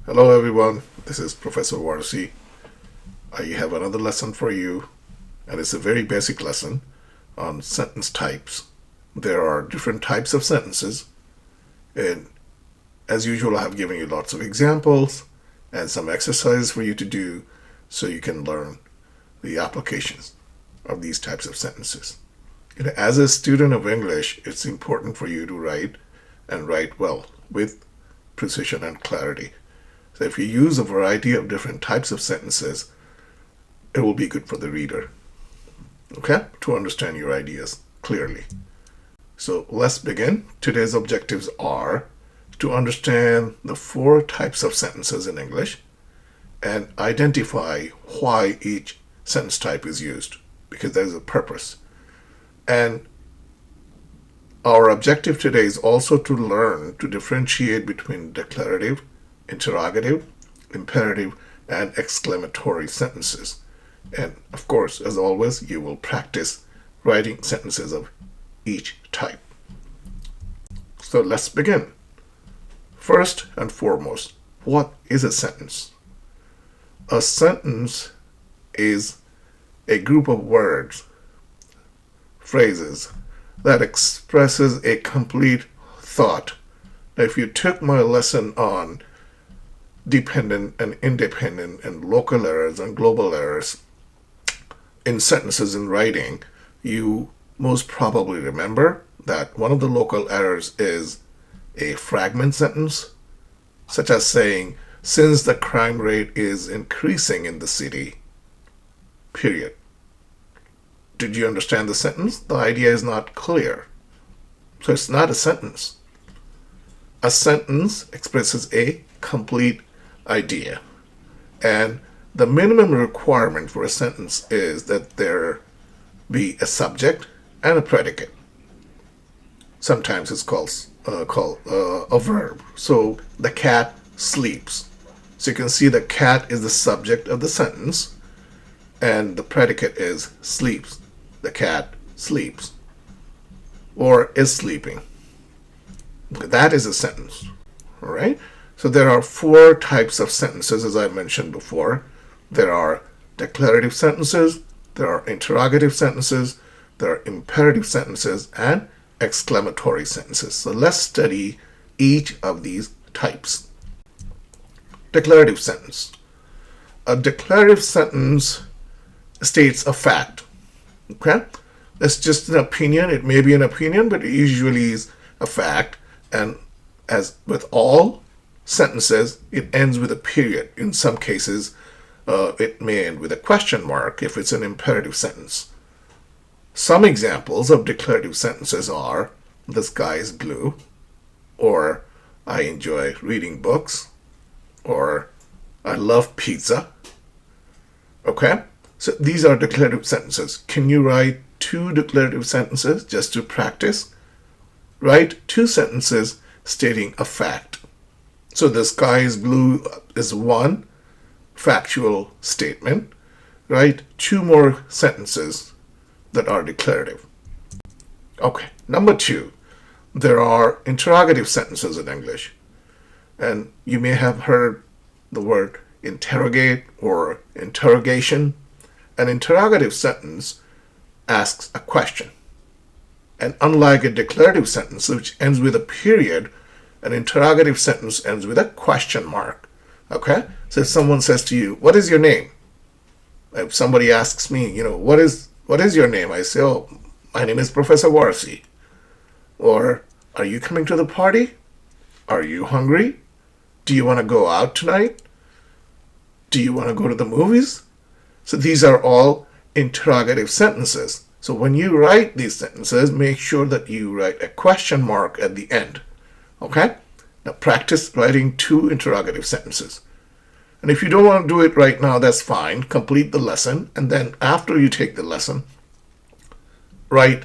Hello everyone, this is Professor Warsi. I have another lesson for you, and it's a very basic lesson on sentence types. There are different types of sentences, and as usual I have given you lots of examples and some exercises for you to do so you can learn the applications of these types of sentences. As a student of English, it's important for you to write and write well with precision and clarity. So if you use a variety of different types of sentences, it will be good for the reader, okay, to understand your ideas clearly. So let's begin. Today's objectives are to understand the 4 types of sentences in English and identify why each sentence type is used, because there's a purpose. And our objective today is also to learn to differentiate between declarative, interrogative, imperative, and exclamatory sentences. And of course, as always, you will practice writing sentences of each type. So let's begin. First and foremost, what is a sentence? A sentence is a group of words, phrases, that expresses a complete thought. Now, if you took my lesson on dependent and independent and local errors and global errors in sentences in writing, you most probably remember that one of the local errors is a fragment sentence, such as saying, since the crime rate is increasing in the city, period. Did you understand the sentence? The idea is not clear. So it's not a sentence. A sentence expresses a complete idea. And the minimum requirement for a sentence is that there be a subject and a predicate. Sometimes it's called a verb. So the cat sleeps. So you can see the cat is the subject of the sentence and the predicate is sleeps. The cat sleeps or is sleeping. That is a sentence. All right? So there are 4 types of sentences, as I mentioned before. There are declarative sentences, there are interrogative sentences, there are imperative sentences, and exclamatory sentences. So let's study each of these types. Declarative sentence. A declarative sentence states a fact. Okay? That's just an opinion. It may be an opinion, but it usually is a fact. And as with all sentences, it ends with a period. In some cases, it may end with a question mark if it's an imperative sentence. Some examples of declarative sentences are, the sky is blue, or I enjoy reading books, or I love pizza. Okay? So these are declarative sentences. Can you write 2 declarative sentences just to practice? Write 2 sentences stating a fact. So the sky is blue is one factual statement. Write 2 more sentences that are declarative. Okay, number 2. There are interrogative sentences in English. And you may have heard the word interrogate or interrogation. An interrogative sentence asks a question. And unlike a declarative sentence, which ends with a period, an interrogative sentence ends with a question mark. Okay? So if someone says to you, what is your name? If somebody asks me, what is your name? I say, oh, my name is Professor Warsi. Or, are you coming to the party? Are you hungry? Do you want to go out tonight? Do you want to go to the movies? So these are all interrogative sentences. So when you write these sentences, make sure that you write a question mark at the end. Okay? Now practice writing 2 interrogative sentences. And if you don't want to do it right now, that's fine. Complete the lesson. And then after you take the lesson, write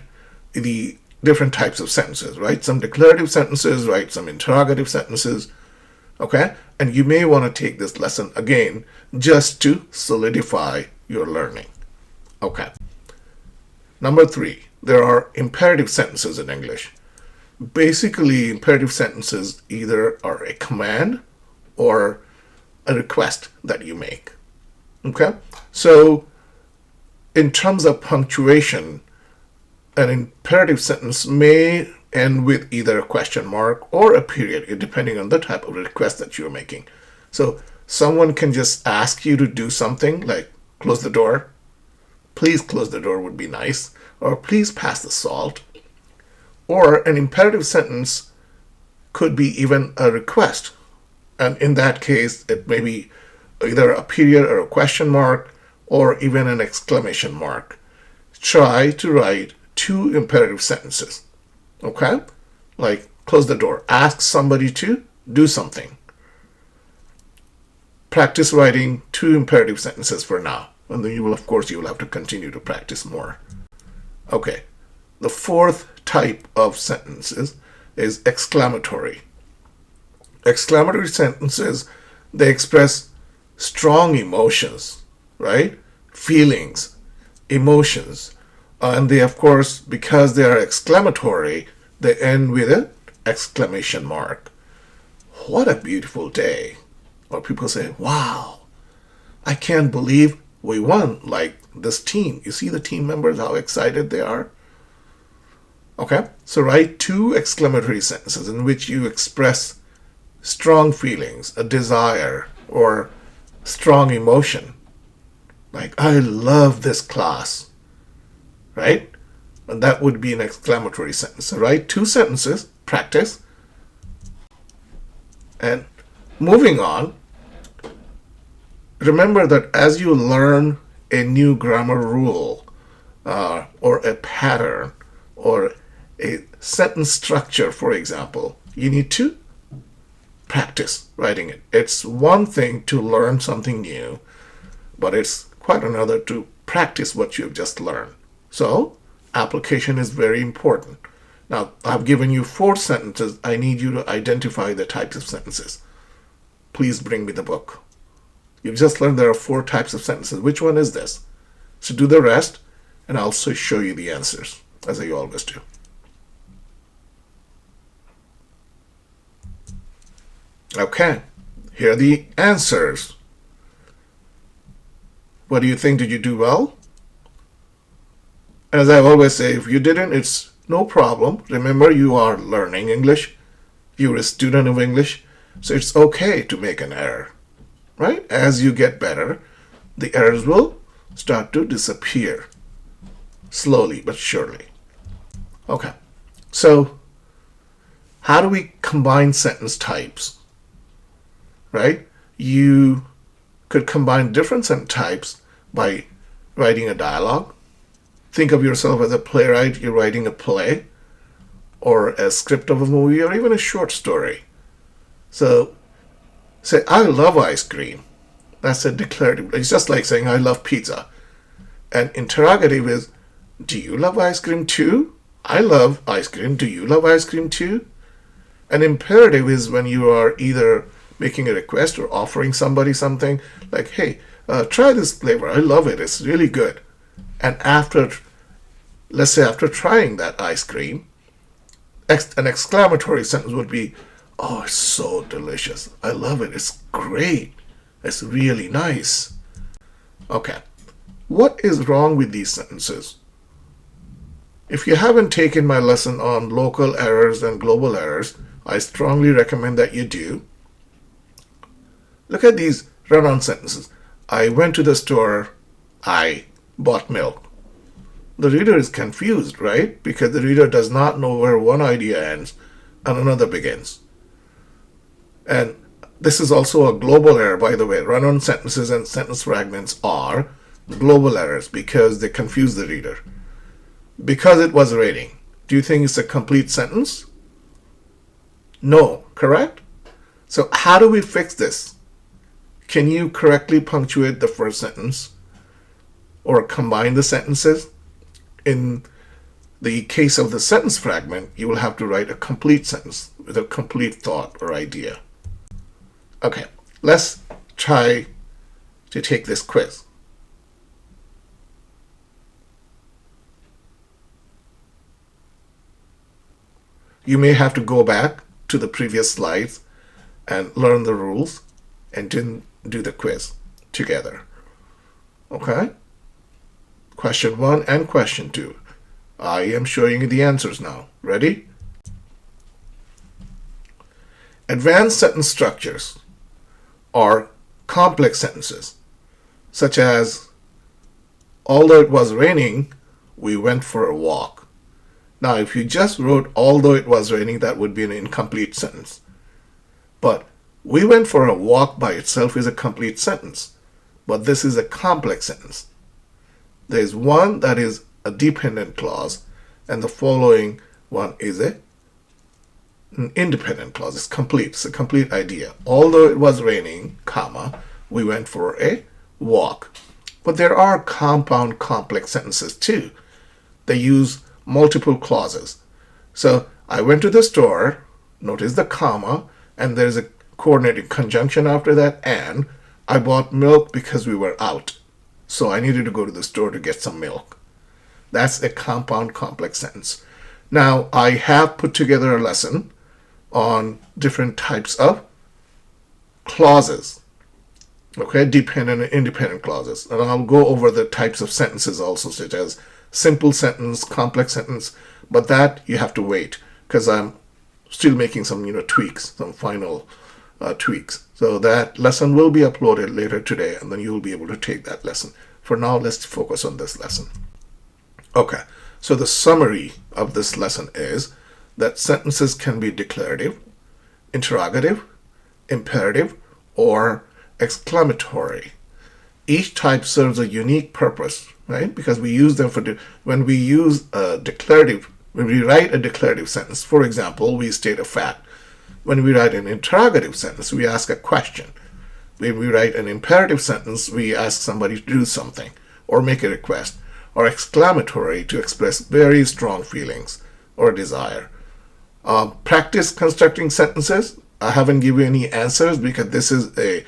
the different types of sentences. Write some declarative sentences, write some interrogative sentences. Okay? And you may want to take this lesson again just to solidify your learning. Okay. Number 3, there are imperative sentences in English. Basically, imperative sentences either are a command or a request that you make. Okay? So, in terms of punctuation, an imperative sentence may end with either a question mark or a period, depending on the type of request that you're making. So, someone can just ask you to do something like close the door. Please close the door would be nice. Or please pass the salt. Or an imperative sentence could be even a request. And in that case, it may be either a period or a question mark or even an exclamation mark. Try to write 2 imperative sentences. Okay? Like close the door. Ask somebody to do something. Practice writing 2 imperative sentences for now. And then you will have to continue to practice more. Okay. The 4th type of sentences is exclamatory. Exclamatory sentences, they express strong emotions, right? Feelings, emotions. And they, of course, because they are exclamatory, they end with an exclamation mark. What a beautiful day. Or people say, wow, I can't believe we won, like this team. You see the team members, how excited they are? Okay, so write 2 exclamatory sentences in which you express strong feelings, a desire, or strong emotion. Like, I love this class, right? And that would be an exclamatory sentence. So write 2 sentences, practice. And moving on, remember that as you learn a new grammar rule or a pattern or a sentence structure, for example, you need to practice writing it. It's one thing to learn something new, but it's quite another to practice what you've just learned. So, application is very important. Now, I've given you 4 sentences. I need you to identify the types of sentences. Please bring me the book. You've just learned there are 4 types of sentences. Which one is this? So do the rest, and I'll also show you the answers, as I always do. Okay, here are the answers. What do you think? Did you do well? As I always say, if you didn't, it's no problem. Remember, you are learning English. You're a student of English, so it's okay to make an error, right? As you get better, the errors will start to disappear, slowly but surely. Okay, so how do we combine sentence types? Right? You could combine different sentence types by writing a dialogue. Think of yourself as a playwright. You're writing a play or a script of a movie or even a short story. So say, I love ice cream. That's a declarative. It's just like saying, I love pizza. And interrogative is, do you love ice cream too? I love ice cream. Do you love ice cream too? An imperative is when you are either making a request or offering somebody something like, hey, try this flavor. I love it. It's really good. And let's say after trying that ice cream, an exclamatory sentence would be, oh, it's so delicious. I love it. It's great. It's really nice. Okay. What is wrong with these sentences? If you haven't taken my lesson on local errors and global errors, I strongly recommend that you do. Look at these run-on sentences. I went to the store. I bought milk. The reader is confused, right? Because the reader does not know where one idea ends and another begins. And this is also a global error, by the way. Run-on sentences and sentence fragments are global errors because they confuse the reader. Because it was raining, do you think it's a complete sentence? No, correct? So how do we fix this? Can you correctly punctuate the first sentence or combine the sentences? In the case of the sentence fragment, you will have to write a complete sentence with a complete thought or idea. Okay, let's try to take this quiz. You may have to go back to the previous slides and learn the rules and do the quiz together. Okay? Question 1 and question 2. I am showing you the answers now. Ready? Advanced sentence structures are complex sentences, such as, although it was raining, we went for a walk. Now, if you just wrote, although it was raining, that would be an incomplete sentence. But we went for a walk by itself is a complete sentence. But this is a complex sentence. There is one that is a dependent clause, and the following one is an independent clause. It's complete. It's a complete idea. Although it was raining, comma, we went for a walk. But there are compound complex sentences too. They use multiple clauses. So I went to the store, notice the comma, and there's a coordinating conjunction after that, and I bought milk because we were out. So I needed to go to the store to get some milk. That's a compound complex sentence. Now, I have put together a lesson on different types of clauses. Okay, dependent and independent clauses. And I'll go over the types of sentences also, such as simple sentence, complex sentence, but that you have to wait because I'm still making some tweaks, some final tweaks. So that lesson will be uploaded later today, and then you'll be able to take that lesson. For now, let's focus on this lesson. Okay, so the summary of this lesson is that sentences can be declarative, interrogative, imperative, or exclamatory. Each type serves a unique purpose, right? Because we use them for when we use a declarative, when we write a declarative sentence, for example, we state a fact. When we write an interrogative sentence, we ask a question. When we write an imperative sentence, we ask somebody to do something or make a request, or exclamatory to express very strong feelings or desire. Practice constructing sentences. I haven't given you any answers because this is a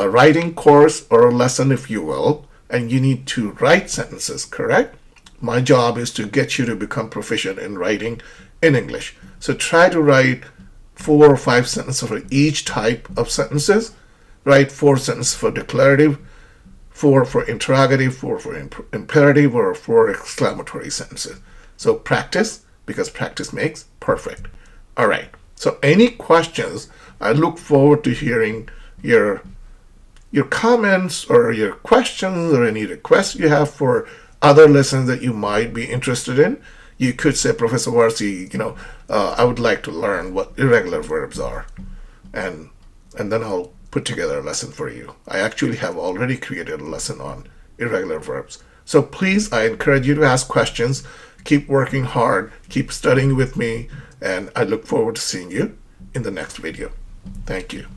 writing course or a lesson, if you will, and you need to write sentences, correct? My job is to get you to become proficient in writing in English. So try to write 4 or 5 sentences for each type of sentences. Write 4 sentences for declarative, 4 for interrogative, 4 for imperative, or 4 exclamatory sentences. So practice, because practice makes perfect. All right. So any questions? I look forward to hearing your comments or your questions or any requests you have for other lessons that you might be interested in. You could say, Professor Warsi, I would like to learn what irregular verbs are. And then I'll put together a lesson for you. I actually have already created a lesson on irregular verbs. So please, I encourage you to ask questions. Keep working hard. Keep studying with me. And I look forward to seeing you in the next video. Thank you.